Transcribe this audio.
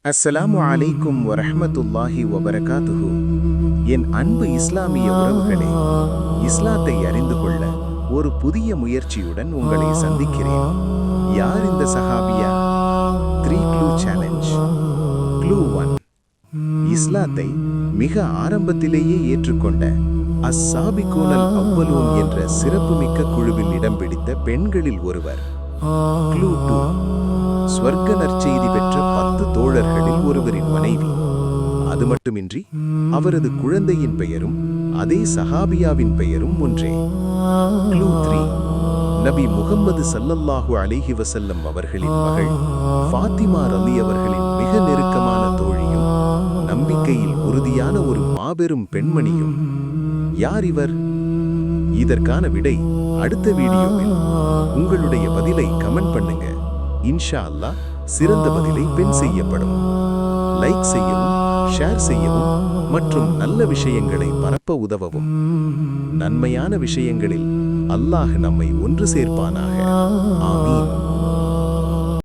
அஸ்ஸலாமு அலைக்கும் வரஹ்மத்துல்லாஹி வபரகாத்துஹு. என் அன்பு இஸ்லாமிய உறவுகளே, இஸ்லாத்தை அறிந்து கொள்ள ஒரு புதிய முயற்சியுடன் உங்களை சந்திக்கிறேன். யார் இந்த சஹாபியா? 3 க்ளூ சேலஞ்ச். க்ளூ 1. இஸ்லாத்தை மிக ஆரம்பத்திலேயே ஏற்றுக்கொண்ட அஸ்ஸாபிகூனல் அவ்வலூன் என்ற சிறப்புமிக்க குழுவில் இடம் பிடித்த பெண்களில் ஒருவர். க்ளூ 2. ஸ்வர்க்க நற்செய்தி பெற்ற 10 தோழர்களில் ஒருவரின் மனைவி. அது மட்டுமின்றி அவரது குழந்தையின் பெயரும் அதே சஹாபியாவின் பெயரும் ஒன்றே. க்ளூ 3. நபி முகம்மது ஸல்லல்லாஹு அலைஹி வஸல்லம் அவர்களின் மகள் ஃபாத்திமா ரலி அவர்களின் மிக நெருக்கமான தோழியும் நம்பிக்கையில் உறுதியான ஒரு மாபெரும் பெண்மணியும். யார் இவர்? இதற்கான விடை அடுத்த வீடியோவில். உங்களுடைய பதிலை கமெண்ட் பண்ணுங்க. இன்ஷா அல்லாஹ் சிறந்த பதிலை பெண் செய்யப்படும். லைக் செய்யவும், ஷேர் செய்யவும் மற்றும் நல்ல விஷயங்களை பரப்ப உதவவும். நன்மையான விஷயங்களில் அல்லாஹ் நம்மை ஒன்று சேர்ப்பானாக. ஆமீன்.